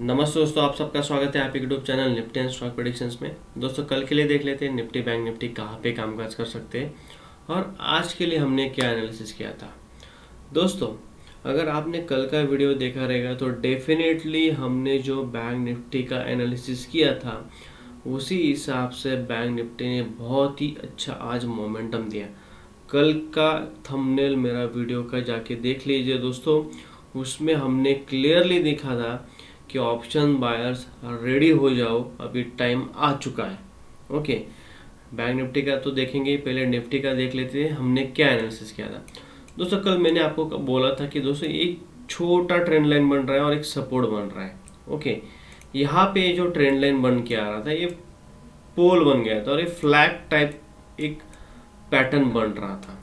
नमस्ते दोस्तों, आप सबका स्वागत है आपके YouTube channel Nifty and stock predictions में। दोस्तों कल के लिए देख लेते हैं निफ्टी बैंक निफ्टी कहाँ पे कामकाज कर सकते हैं और आज के लिए हमने क्या एनालिसिस किया था। दोस्तों अगर आपने कल का वीडियो देखा रहेगा तो डेफिनेटली हमने जो बैंक निफ्टी का एनालिसिस किया था उसी हिसाब से बैंक निफ्टी ने बहुत ही अच्छा आज मोमेंटम दिया। कल का थंबनेल मेरा वीडियो का जाके देख लीजिए दोस्तों, उसमें हमने क्लियरली देखा था कि ऑप्शन बायर्स रेडी हो जाओ, अभी टाइम आ चुका है। ओके, बैंक निफ्टी का तो देखेंगे, पहले निफ्टी का देख लेते हैं हमने क्या एनालिसिस किया था। दोस्तों कल मैंने आपको बोला था कि दोस्तों एक छोटा ट्रेंड लाइन बन रहा है और एक सपोर्ट बन रहा है। ओके, यहाँ पे जो ट्रेंड लाइन बन के आ रहा था ये पोल बन गया था और ये फ्लैग टाइप एक पैटर्न बन रहा था।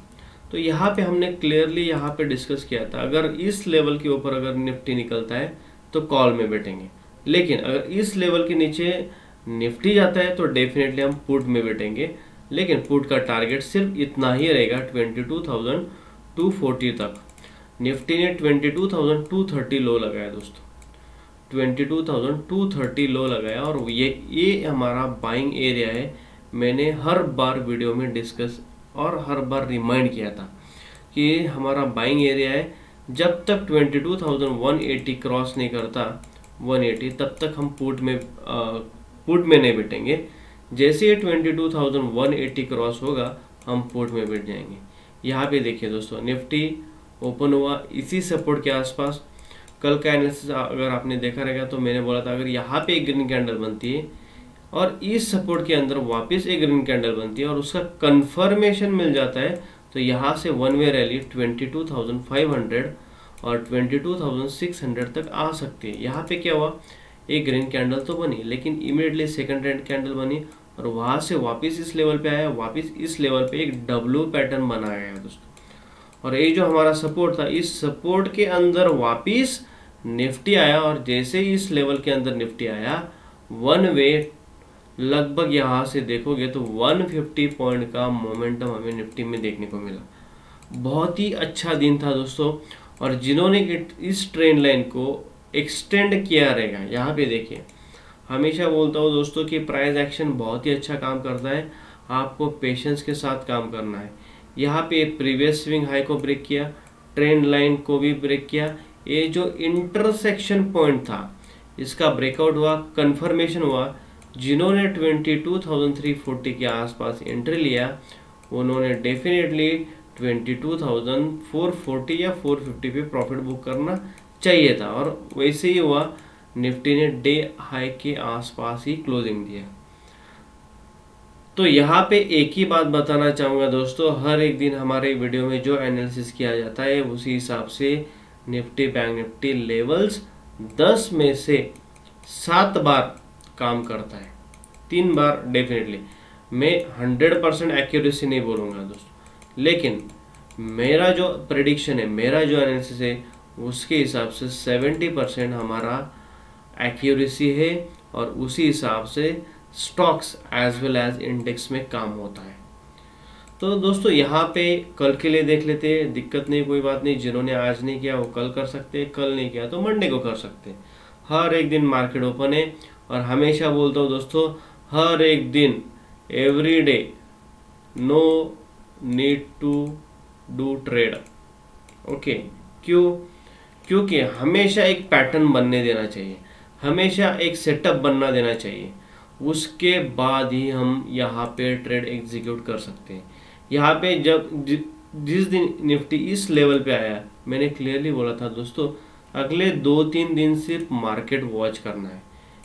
तो यहाँ पे हमने क्लियरली यहाँ पे डिस्कस किया था, अगर इस लेवल के ऊपर अगर निफ्टी निकलता है तो कॉल में बैठेंगे, लेकिन अगर इस लेवल के नीचे निफ्टी जाता है तो डेफिनेटली हम पुट में बैठेंगे। लेकिन पुट का टारगेट सिर्फ इतना ही रहेगा 22,240 तक। निफ्टी ने 22,230 लो लगाया दोस्तों, 22,230 लो लगाया और ये हमारा बाइंग एरिया है। मैंने हर बार वीडियो में डिस्कस और हर बार रिमाइंड किया था कि ये हमारा बाइंग एरिया है। जब तक 22,180 क्रॉस नहीं करता 180, तब तक हम पुट में नहीं बैठेंगे। जैसे ये 22,180 क्रॉस होगा हम पुट में बैठ जाएंगे। यहाँ पे देखिए दोस्तों, निफ्टी ओपन हुआ इसी सपोर्ट के आसपास। कल का एनालिसिस अगर आपने देखा रहेगा तो मैंने बोला था अगर यहाँ पे एक ग्रीन कैंडल बनती है और इस सपोर्ट के अंदर वापस एक ग्रीन कैंडल बनती है और उसका कंफर्मेशन मिल जाता है तो यहाँ से वन वे रैली 22,500 और 22,600 तक आ सकती है। यहाँ पे क्या हुआ, एक ग्रीन कैंडल तो बनी लेकिन इमीडिएटली सेकंड रेड कैंडल बनी और वहाँ से वापस इस लेवल पे आया, वापस इस लेवल पे एक डब्ल्यू पैटर्न बनाया गया दोस्तों। और ये जो हमारा सपोर्ट था, इस सपोर्ट के अंदर वापस निफ्टी आया और जैसे ही इस लेवल के अंदर निफ्टी आया वन वे लगभग यहाँ से देखोगे तो 150 पॉइंट का मोमेंटम हमें निफ्टी में देखने को मिला। बहुत ही अच्छा दिन था दोस्तों। और जिन्होंने इस ट्रेंड लाइन को एक्सटेंड किया रहेगा, यहाँ पे देखिए, हमेशा बोलता हूँ दोस्तों कि प्राइस एक्शन बहुत ही अच्छा काम करता है, आपको पेशेंस के साथ काम करना है। यहाँ पे प्रीवियस स्विंग हाई को ब्रेक किया, ट्रेंड लाइन को भी ब्रेक किया। ये जो इंटरसेक्शन पॉइंट था इसका ब्रेकआउट हुआ, कंफर्मेशन हुआ। जिन्होंने 22,340 के आसपास एंट्री लिया उन्होंने डेफिनेटली 22,440 या 450 पे प्रॉफिट बुक करना चाहिए था और वैसे ही हुआ। निफ्टी ने डे हाई के आसपास ही क्लोजिंग दिया। तो यहाँ पे एक ही बात बताना चाहूँगा दोस्तों, हर एक दिन हमारे वीडियो में जो एनालिसिस किया जाता है उसी हिसाब से निफ्टी बैंक निफ्टी लेवल्स 10 में से 7 बार काम करता है, 3 बार डेफिनेटली। मैं 100% एक्यूरेसी नहीं बोलूँगा दोस्तों, लेकिन मेरा जो प्रेडिक्शन है, मेरा जो एनालिसिस है उसके हिसाब से 70% हमारा एक्यूरेसी है और उसी हिसाब से stocks as well as index में काम होता है। तो दोस्तों यहाँ पे कल के लिए देख लेते हैं, दिक्कत नहीं, कोई बात नहीं। जिन्होंने आज नहीं किया वो कल कर सकते हैं, कल नहीं किया तो मंडे को कर सकते हैं। हर एक दिन मार्केट ओपन है और हमेशा बोलता हूँ दोस्तों, हर एक दिन every day no need to do trade. Okay, क्योंकि हमेशा एक पैटर्न बनने देना चाहिए, हमेशा एक सेटअप बनना देना चाहिए, उसके बाद ही हम यहाँ पे ट्रेड एग्जीक्यूट कर सकते हैं। यहाँ पे जिस दिन निफ्टी इस लेवल पे आया, मैंने क्लियरली बोला था दोस्तों अगले 2-3 दिन सिर्फ मार्केट वॉच करना है।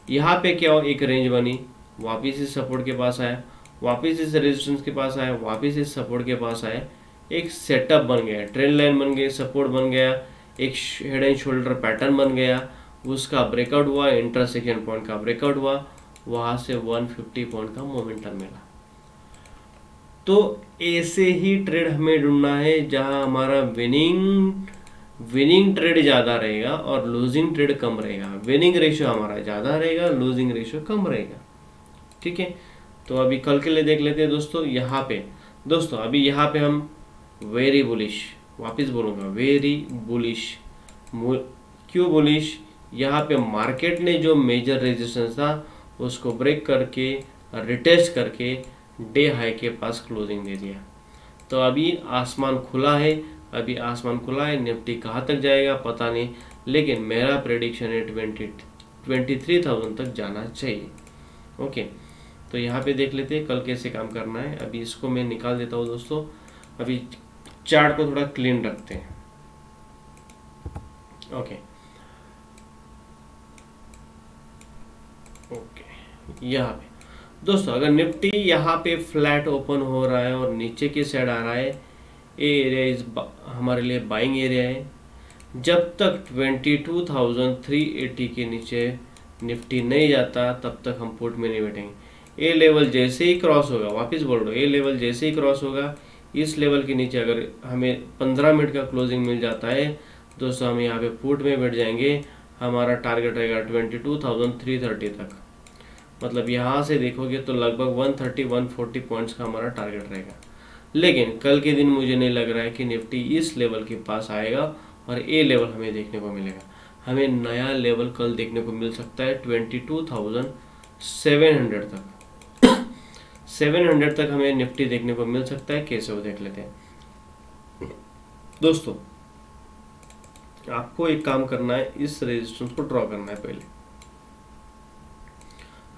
यहाँ पे क्या हो, एक रेंज बनी, वापस इस सपोर्ट के पास आया, वापस इस रेजिस्टेंस के पास आया, वापस इस सपोर्ट के पास आया, एक सेटअप बन गया, ट्रेंड लाइन बन गई, सपोर्ट बन गया, एक हेड एंड शोल्डर पैटर्न बन गया, उसका ब्रेकआउट हुआ, इंटरसेक्शन पॉइंट का ब्रेकआउट हुआ, वहाँ से 150 पॉइंट का मोमेंटम मिला। तो ऐसे ही ट्रेड हमें ढूंढना है जहाँ हमारा विनिंग ट्रेड ज़्यादा रहेगा और लूजिंग ट्रेड कम रहेगा। विनिंग रेशियो हमारा ज़्यादा रहेगा, लूजिंग रेशियो कम रहेगा। ठीक है, तो अभी कल के लिए देख लेते हैं दोस्तों। यहाँ पे दोस्तों अभी यहाँ पे हम वेरी बुलिश, वापस बोलूँगा वेरी बुलिश। क्यों बुलिश, यहाँ पे मार्केट ने जो मेजर रेजिस्टेंस था उसको ब्रेक करके रिटेस्ट करके डे हाई के पास क्लोजिंग दे दिया। तो अभी आसमान खुला है, अभी आसमान खुला है, निफ्टी कहाँ तक जाएगा पता नहीं, लेकिन मेरा प्रेडिक्शन है 23,000 तक जाना चाहिए। ओके, तो यहाँ पे देख लेते हैं कल कैसे काम करना है। अभी इसको मैं निकाल देता हूँ दोस्तों, अभी चार्ट को थोड़ा क्लीन रखते हैं। ओके ओके, यहाँ पे दोस्तों अगर निफ्टी यहाँ पे फ्लैट ओपन हो रहा है और नीचे की साइड आ रहा है, ये एरिया इस हमारे लिए बाइंग एरिया है। जब तक 22,380 के नीचे निफ्टी नहीं जाता तब तक हम पुट में नहीं बैठेंगे। ए लेवल जैसे ही क्रॉस होगा, वापस बोल रहा हूँ, ए लेवल जैसे ही क्रॉस होगा, इस लेवल के नीचे अगर हमें 15 मिनट का क्लोजिंग मिल जाता है दोस्तों, हम यहाँ पे पुट में बैठ जाएंगे। हमारा टारगेट रहेगा 22,330 तक, मतलब यहाँ से देखोगे तो लगभग 130-140 पॉइंट्स का हमारा टारगेट रहेगा। लेकिन कल के दिन मुझे नहीं लग रहा है कि निफ्टी इस लेवल के पास आएगा और ए लेवल हमें देखने को मिलेगा। हमें नया लेवल कल देखने को मिल सकता है 22,700 तक। 700 तक हमें निफ्टी देखने को मिल सकता है। कैसे वो देख लेते हैं दोस्तों। आपको एक काम करना है, इस रेजिस्टेंस को ड्रॉ करना है पहले।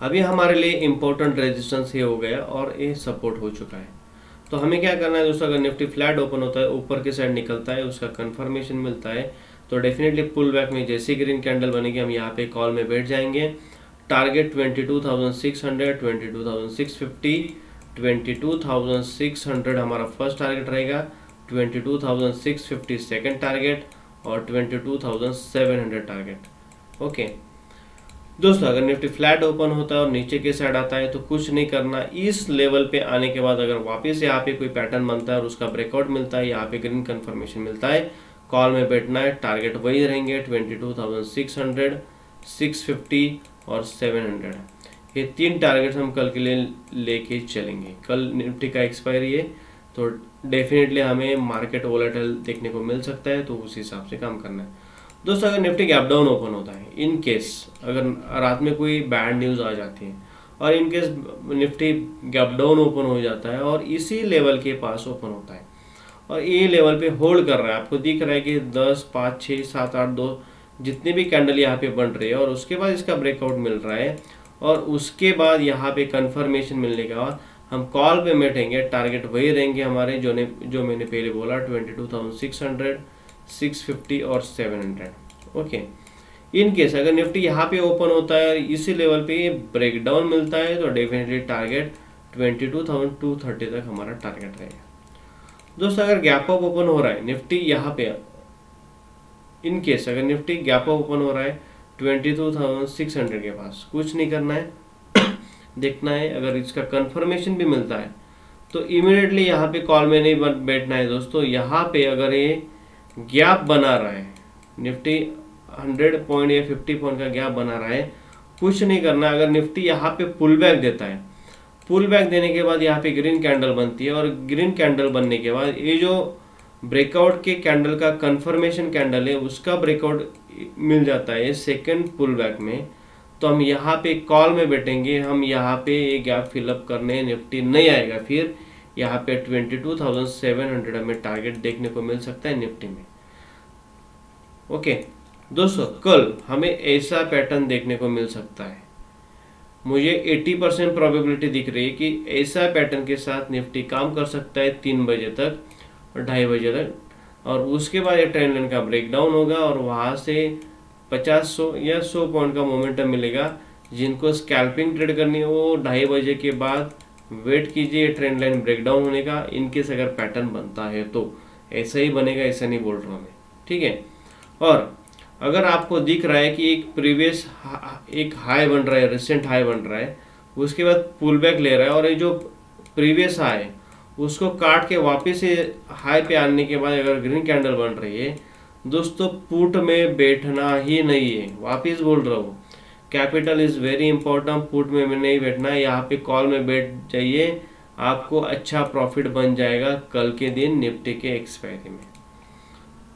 अभी हमारे लिए इंपॉर्टेंट रेजिस्टेंस ये हो गया और ये सपोर्ट हो चुका है। तो हमें क्या करना है दोस्तों, अगर निफ्टी फ्लैट ओपन होता है, ऊपर की साइड निकलता है, उसका कंफर्मेशन मिलता है, तो डेफिनेटली पुल बैक में जैसे ग्रीन कैंडल बनेगी हम यहाँ पे कॉल में बैठ जाएंगे। टारगेट 22,600, 22,650, 22,600 हमारा फर्स्ट टारगेट रहेगा, 22,650 सेकेंड टारगेट और 22,700 टारगेट। ओके दोस्तों, अगर निफ्टी फ्लैट ओपन होता है और नीचे के साइड आता है तो कुछ नहीं करना। इस लेवल पे आने के बाद अगर वापस यहाँ पे कोई पैटर्न बनता है और उसका ब्रेकआउट मिलता है, यहाँ पे ग्रीन कंफर्मेशन मिलता है, कॉल में बैठना है। टारगेट वही रहेंगे 22,600, 650 और 700। ये तीन टारगेट्स हम कल के लिए लेके चलेंगे। कल निफ्टी का एक्सपायरी है तो डेफिनेटली हमें मार्केट वोलेटाइल देखने को मिल सकता है, तो उस हिसाब से काम करना है। दोस्तों अगर निफ्टी गैप डाउन ओपन होता है, इन केस अगर रात में कोई बैड न्यूज़ आ जाती है और in case Nifty gap down open हो जाता है और इसी लेवल के पास ओपन होता है और ये लेवल पे होल्ड कर रहा है, आपको दिख रहा है कि 10, 5, 6, 7, 8, 2 जितने भी कैंडल यहाँ पे बन रही है और उसके बाद इसका ब्रेकआउट मिल रहा है और उसके बाद यहाँ पे कंफर्मेशन मिलने के बाद हम कॉल पे बैठेंगे। टारगेट वही रहेंगे हमारे जो मैंने पहले बोला, 22,600, 650 और 700। ओके, इन केस अगर निफ्टी यहाँ पे ओपन होता है और इसी लेवल पे ब्रेकडाउन मिलता है तो डेफिनेटली टारगेट 22,230 तक हमारा टारगेट रहेगा। दोस्तों अगर गैप अप ओपन हो रहा है निफ्टी यहाँ पे, इन केस अगर निफ्टी गैप अप ओपन हो रहा है 22,600 के पास, कुछ नहीं करना है, देखना है। अगर इसका कंफर्मेशन भी मिलता है तो इमीडिएटली यहाँ पे कॉल में नहीं बैठना है दोस्तों। यहाँ पे अगर ये गैप बना रहा है, निफ्टी 100 पॉइंट या 50 पॉइंट का गैप बना रहा है, कुछ नहीं करना। अगर निफ्टी यहाँ पे पुल बैक देता है, पुल बैक देने के बाद यहाँ पे ग्रीन कैंडल बनती है और ग्रीन कैंडल बनने के बाद ये जो ब्रेकआउट के कैंडल का कंफर्मेशन कैंडल है उसका ब्रेकआउट मिल जाता है सेकंड पुल बैक में, तो हम यहाँ पे कॉल में बैठेंगे। हम यहाँ पे ये गैप फिलअप करने निफ्टी नहीं आएगा, फिर यहाँ पे 22,700 हमें टारगेट देखने को मिल सकता है निफ्टी में। ओके दोस्तों, कल हमें ऐसा पैटर्न देखने को मिल सकता है। मुझे 80% प्रोबेबिलिटी दिख रही है कि ऐसा पैटर्न के साथ निफ्टी काम कर सकता है 3 बजे तक और 2:30 बजे तक, और उसके बाद ये ट्रेंड लाइन का ब्रेकडाउन होगा और वहाँ से 50, 100 या 100 पॉइंट का मोमेंटम मिलेगा। जिनको स्कैल्पिंग ट्रेड करनी है वो 2:30 बजे के बाद वेट कीजिए ट्रेंड लाइन ब्रेकडाउन होने का। इनकेस अगर पैटर्न बनता है तो ऐसा ही बनेगा, ऐसा नहीं बोल रहा हूँ मैं, ठीक है। और अगर आपको दिख रहा है कि एक प्रीवियस एक हाई बन रहा है, रिसेंट हाई बन रहा है, उसके बाद पुल बैक ले रहा है और ये जो प्रीवियस हाई है उसको काट के वापस से हाई पे आने के बाद अगर ग्रीन कैंडल बन रही है दोस्तों, पुट में बैठना ही नहीं है। वापस बोल रहा हूँ, capital is very important, put में नहीं बैठना है, यहाँ पे कॉल में बैठ जाइए, आपको अच्छा प्रॉफिट बन जाएगा कल के दिन निफ्टी के एक्सपायरी में।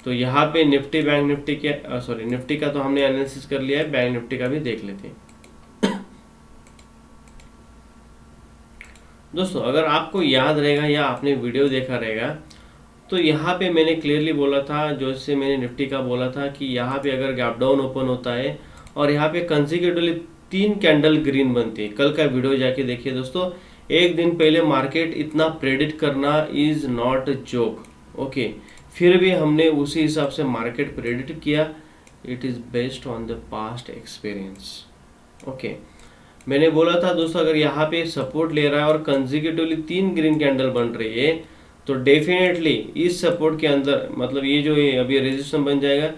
तो यहाँ पे निफ्टी बैंक निफ्टी के सॉरी निफ्टी का तो हमने एनालिसिस कर लिया है, बैंक निफ्टी का भी देख लेते हैं। दोस्तों अगर आपको याद रहेगा या आपने वीडियो देखा रहेगा तो यहाँ पे मैंने क्लियरली बोला था, जो इससे मैंने निफ्टी का बोला था कि यहाँ पे अगर गैप डाउन ओपन होता है और यहाँ पे कंसेक्यूटिवली 3 कैंडल ग्रीन बनती है, कल का वीडियो जाके देखिए दोस्तों, एक दिन पहले मार्केट इतना प्रेडिक्ट करना is not a joke. Okay, फिर भी हमने उसी हिसाब से मार्केट प्रेडिक्ट किया। It is based on the past experience. Okay, मैंने बोला था दोस्तों अगर यहाँ पे सपोर्ट ले रहा है और कंसेक्यूटिवली 3 ग्रीन कैंडल बन रही है तो डेफिनेटली इस सपोर्ट के अंदर, मतलब ये जो ये अभी रेजिस्टेंस बन जाएगा,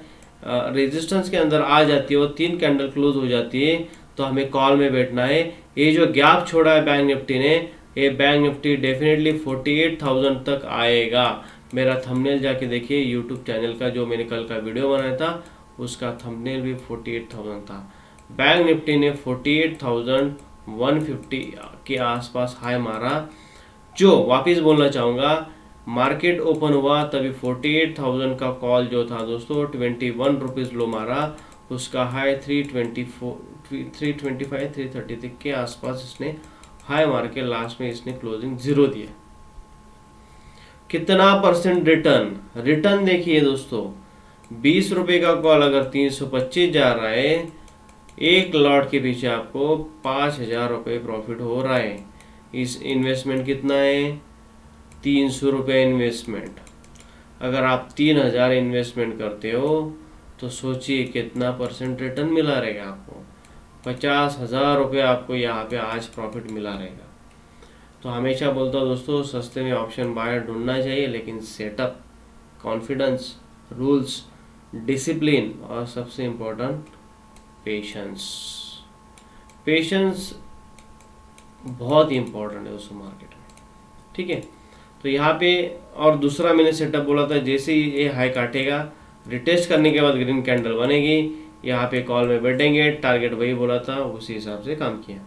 रेजिस्टेंस के अंदर आ जाती है और 3 कैंडल क्लोज हो जाती है तो हमें कॉल में बैठना है। ये जो गैप छोड़ा है बैंक निफ्टी ने, ये बैंक निफ्टी डेफिनेटली 48,000 तक आएगा। मेरा थंबनेल जाके देखिए, यूट्यूब चैनल का जो मैंने कल का वीडियो बनाया था उसका थंबनेल भी 48,000 था। बैंक निफ्टी ने 48,150 के आसपास हाई मारा। जो वापस बोलना चाहूँगा, मार्केट ओपन हुआ तभी 48,000 का कॉल जो था दोस्तों 21 रुपीज़ लो मारा, उसका हाई 325 330 के आसपास इसने हाई मार के लास्ट में इसने क्लोजिंग 0 दिया। कितना परसेंट रिटर्न देखिए दोस्तों, 20 रुपए का कॉल अगर 325 जा रहा है, एक लॉट के पीछे आपको 5,000 रुपये प्रॉफिट हो रहा है। इस इन्वेस्टमेंट कितना है, 300 रुपये इन्वेस्टमेंट। अगर आप 3,000 इन्वेस्टमेंट करते हो तो सोचिए कितना परसेंट रिटर्न मिला रहेगा आपको। 50,000 रुपये आपको यहाँ पे आज प्रॉफिट मिला रहेगा। तो हमेशा बोलता हूँ दोस्तों, सस्ते में ऑप्शन बायर ढूंढना चाहिए, लेकिन सेटअप, कॉन्फिडेंस, रूल्स, डिसिप्लिन और सबसे इम्पोर्टेंट पेशेंस बहुत ही इंपॉर्टेंट है दोस्तों मार्केट में। ठीक है, तो यहाँ पे और दूसरा मैंने सेटअप बोला था, जैसे ही ये हाई काटेगा, रिटेस्ट करने के बाद ग्रीन कैंडल बनेगी, यहाँ पे कॉल में बैठेंगे, टारगेट वही बोला था, उसी हिसाब से काम किया।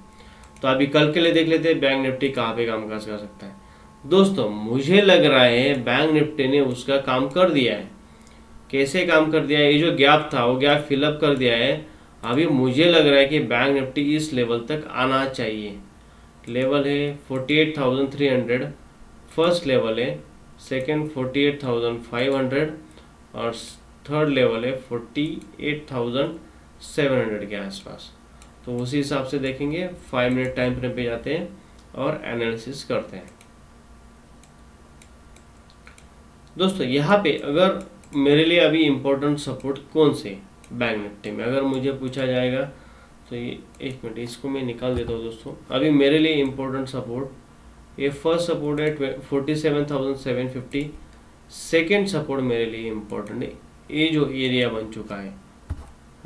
तो अभी कल के लिए देख लेते हैं बैंक निफ्टी कहाँ पे काम कर सकता है। दोस्तों मुझे लग रहा है बैंक निफ्टी ने उसका काम कर दिया है। कैसे काम कर दिया है, ये जो गैप था वो गैप फिलअप कर दिया है। अभी मुझे लग रहा है कि बैंक निफ्टी इस लेवल तक आना चाहिए। लेवल है 48,300 फर्स्ट लेवल है, सेकंड 48,500 और थर्ड लेवल है 48,700 के आसपास। तो उसी हिसाब से देखेंगे, 5 मिनट टाइम फ्रेम पे जाते हैं और एनालिसिस करते हैं। दोस्तों यहाँ पे अगर मेरे लिए अभी इम्पोर्टेंट सपोर्ट कौन से बैंक निफ्टी में अगर मुझे पूछा जाएगा तो ये एक मिनट इसको मैं निकाल देता हूँ दोस्तों। अभी मेरे लिए इम्पोर्टेंट सपोर्ट, ये फर्स्ट सपोर्ट है 47,750, सेकेंड सपोर्ट मेरे लिए इम्पोर्टेंट है ये जो एरिया बन चुका है।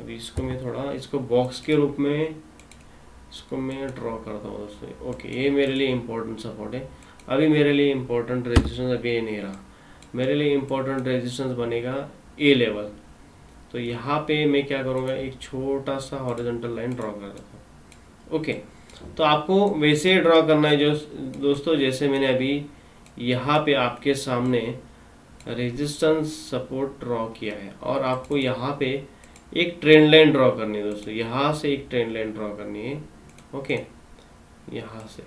अभी इसको मैं थोड़ा इसको बॉक्स के रूप में इसको मैं ड्रॉ करता हूँ दोस्तों। ओके, ये मेरे लिए इम्पोर्टेंट सपोर्ट है। अभी मेरे लिए इम्पोर्टेंट रेजिस्टेंस अभी ये नहीं रहा, मेरे लिए इम्पोर्टेंट रेजिस्टेंस बनेगा ए लेवल। तो यहाँ पे मैं क्या करूँगा, एक छोटा सा हॉरिजॉन्टल लाइन ड्रॉ कर देता हूँ। ओके, तो आपको वैसे ड्रॉ करना है जो दोस्तों, जैसे मैंने अभी यहाँ पे आपके सामने रेजिस्टेंस सपोर्ट ड्रॉ किया है और आपको यहाँ पे एक ट्रेंड लाइन ड्रॉ करनी है दोस्तों। यहाँ से एक ट्रेंड लाइन ड्रॉ करनी है। ओके, यहाँ से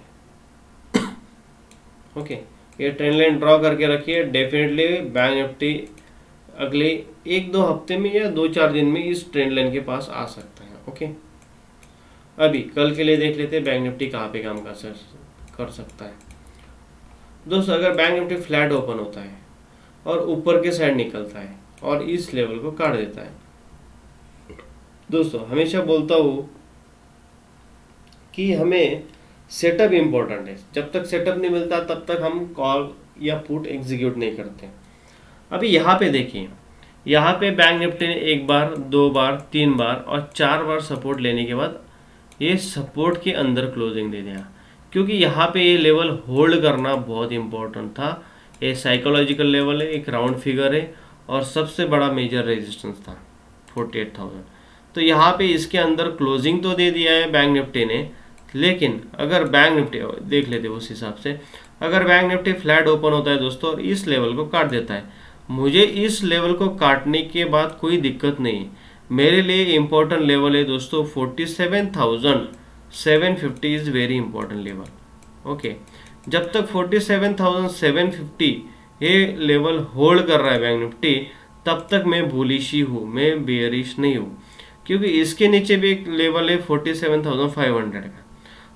ओके, ये ट्रेंड लाइन ड्रॉ करके रखिए। डेफिनेटली बैंक निफ्टी अगले 1-2 हफ्ते में या 2-4 दिन में इस ट्रेंड लाइन के पास आ सकता है। ओके, अभी कल के लिए देख लेते हैं बैंक निफ्टी कहाँ पे काम कर सकता है। दोस्तों अगर बैंक निफ्टी फ्लैट ओपन होता है और ऊपर के साइड निकलता है और इस लेवल को काट देता है, दोस्तों हमेशा बोलता हूँ कि हमें सेटअप इम्पोर्टेंट है। जब तक सेटअप नहीं मिलता तब तक हम कॉल या पुट एग्जीक्यूट नहीं करते। अभी यहाँ पे देखिए, यहाँ पे बैंक निफ्टी ने 1 बार 2 बार 3 बार और 4 बार सपोर्ट लेने के बाद ये सपोर्ट के अंदर क्लोजिंग दे दिया, क्योंकि यहाँ पे ये लेवल होल्ड करना बहुत इंपॉर्टेंट था। ये साइकोलॉजिकल लेवल है, एक राउंड फिगर है और सबसे बड़ा मेजर रेजिस्टेंस था 48,000। तो यहाँ पे इसके अंदर क्लोजिंग तो दे दिया है बैंक निफ्टी ने, लेकिन अगर बैंक निफ्टी देख लेते उस हिसाब से, अगर बैंक निफ्टी फ्लैट ओपन होता है दोस्तों और इस लेवल को काट देता है मुझे इस लेवल को काटने के बाद कोई दिक्कत नहीं है। मेरे लिए इम्पोर्टेंट लेवल है दोस्तों 47,750 is very important level. Okay, जब तक 47,750 ये लेवल होल्ड कर रहा है बैंक निफ्टी, तब तक मैं बुलिश ही हूँ, मैं बेयरिश नहीं हूँ, क्योंकि इसके नीचे भी एक लेवल है 47,500 का,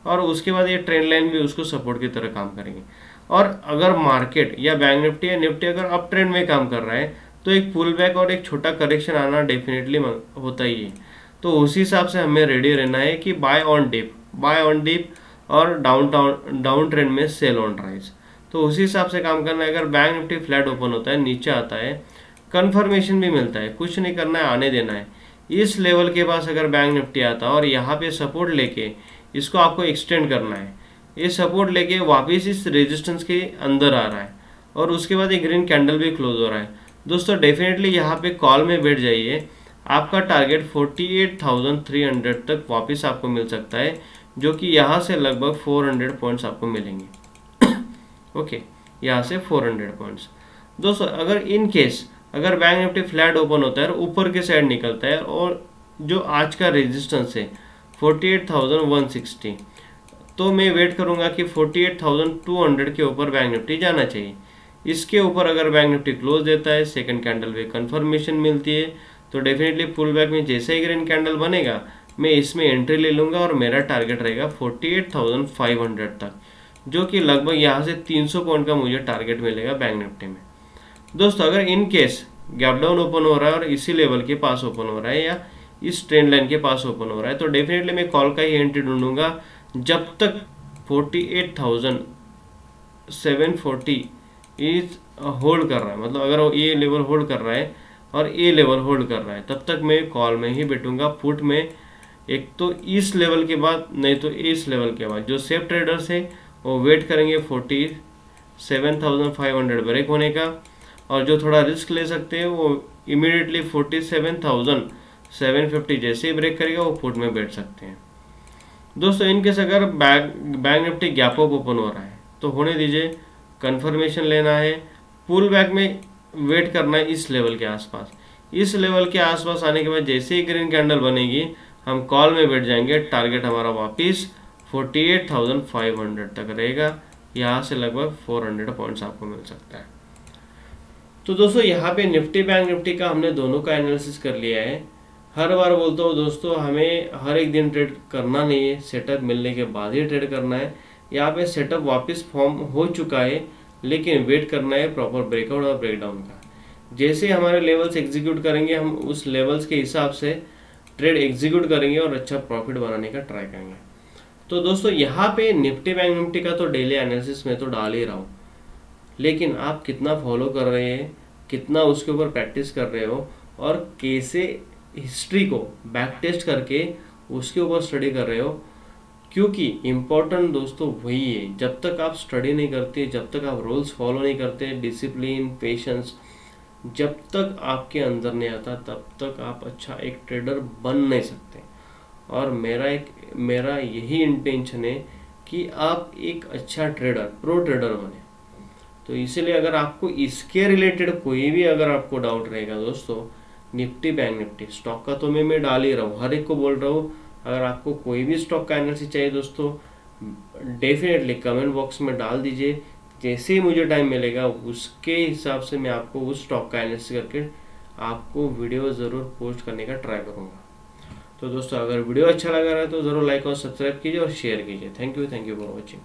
और उसके बाद ये ट्रेंड लाइन भी उसको सपोर्ट की तरह काम करेंगे। और अगर मार्केट या बैंक निफ्टी या निफ्टी अगर अप ट्रेंड में काम कर रहा है तो एक पुल बैक और एक छोटा करेक्शन आना डेफिनेटली होता ही है। तो उसी हिसाब से हमें रेडी रहना है कि बाय ऑन डिप और डाउन ट्रेंड में सेल ऑन राइज। तो उसी हिसाब से काम करना है। अगर बैंक निफ्टी फ्लैट ओपन होता है, नीचे आता है, कंफर्मेशन भी मिलता है, कुछ नहीं करना है, आने देना है। इस लेवल के पास अगर बैंक निफ्टी आता है और यहाँ पे सपोर्ट लेके इसको आपको एक्सटेंड करना है, ये सपोर्ट लेके वापस इस रेजिस्टेंस के अंदर आ रहा है और उसके बाद एक ग्रीन कैंडल भी क्लोज हो रहा है दोस्तों, डेफिनेटली यहाँ पे कॉल में बैठ जाइए। आपका टारगेट 48,300 तक वापस आपको मिल सकता है, जो कि यहाँ से लगभग 400 पॉइंट्स आपको मिलेंगे। ओके, यहाँ से 400 पॉइंट्स दोस्तों। अगर बैंक निफ्टी फ्लैट ओपन होता है और ऊपर के साइड निकलता है और जो आज का रेजिस्टेंस है 48,160, तो मैं वेट करूंगा कि 48,200 के ऊपर बैंक निफ्टी जाना चाहिए। इसके ऊपर अगर बैंक निफ्टी क्लोज देता है, सेकंड कैंडल पे कंफर्मेशन मिलती है, तो डेफिनेटली पुल बैक में जैसे ही ग्रीन कैंडल बनेगा मैं इसमें एंट्री ले लूंगा और मेरा टारगेट रहेगा 48,500 तक, जो कि लगभग यहाँ से 300 पॉइंट का मुझे टारगेट मिलेगा बैंक निफ्टी में दोस्तों। अगर in case gap down open हो रहा है और इसी लेवल के पास ओपन हो रहा है या इस ट्रेंड लाइन के पास ओपन हो रहा है, तो डेफिनेटली मैं कॉल का ही एंट्री ढूंढूंगा जब तक 48,740 इज होल्ड कर रहा है। मतलब अगर ये लेवल होल्ड कर रहा है और ये लेवल होल्ड कर रहा है, तब तक मैं कॉल में ही बैठूंगा, पुट में। एक तो इस लेवल के बाद, नहीं तो इस लेवल के बाद। जो सेफ ट्रेडर्स है वो वेट करेंगे 47,500 ब्रेक होने का, और जो थोड़ा रिस्क ले सकते हैं वो इमीडिएटली 47,750 जैसे ही ब्रेक करेगा वो पुट में बैठ सकते हैं दोस्तों। इनकेस अगर bank Nifty gap up open हो रहा है तो होने दीजिए, कंफर्मेशन लेना है, पुल बैक में वेट करना है इस लेवल के आसपास। इस लेवल के आसपास आने के बाद जैसे ही ग्रीन कैंडल बनेगी हम कॉल में बैठ जाएंगे। टारगेट हमारा वापस 48,500 तक रहेगा, यहाँ से लगभग 400 पॉइंट्स आपको मिल सकता है। तो दोस्तों यहाँ पे निफ्टी बैंक निफ्टी का हमने दोनों का एनालिसिस कर लिया है। हर बार बोलता हूँ दोस्तों, हमें हर एक दिन ट्रेड करना नहीं है, सेटअप मिलने के बाद ही ट्रेड करना है। यहाँ पे सेटअप वापस फॉर्म हो चुका है, लेकिन वेट करना है प्रॉपर ब्रेकआउट और ब्रेकडाउन का। जैसे हमारे लेवल्स एग्जीक्यूट करेंगे, हम उस लेवल्स के हिसाब से ट्रेड एग्जीक्यूट करेंगे और अच्छा प्रॉफिट बनाने का ट्राई करेंगे। तो दोस्तों यहाँ पे निफ्टी बैंक निफ्टी का तो डेली एनालिसिस में तो डाल ही रहा हूँ, लेकिन आप कितना फॉलो कर रहे हैं, कितना उसके ऊपर प्रैक्टिस कर रहे हो, और कैसे हिस्ट्री को बैक टेस्ट करके उसके ऊपर स्टडी कर रहे हो। क्योंकि इम्पोर्टेंट दोस्तों वही है, जब तक आप स्टडी नहीं करते, जब तक आप रूल्स फॉलो नहीं करते, डिसिप्लिन, पेशेंस जब तक आपके अंदर नहीं आता, तब तक आप अच्छा एक ट्रेडर बन नहीं सकते। और मेरा यही इंटेंशन है कि आप एक अच्छा ट्रेडर, प्रो ट्रेडर बने। तो इसीलिए अगर आपको इसके रिलेटेड कोई भी अगर आपको डाउट रहेगा दोस्तों, निफ्टी बैंक निफ्टी स्टॉक का तो मैं डाल ही रहा हूँ, हर एक को बोल रहा हूँ। अगर आपको कोई भी स्टॉक का एनालिसिस चाहिए दोस्तों, डेफिनेटली कमेंट बॉक्स में डाल दीजिए। जैसे ही मुझे टाइम मिलेगा उसके हिसाब से मैं आपको उस स्टॉक का एनालिसिस करके आपको वीडियो ज़रूर पोस्ट करने का ट्राई करूँगा। तो दोस्तों अगर वीडियो अच्छा लगा रहा है तो ज़रूर लाइक और सब्सक्राइब कीजिए और शेयर कीजिए। Thank you for watching.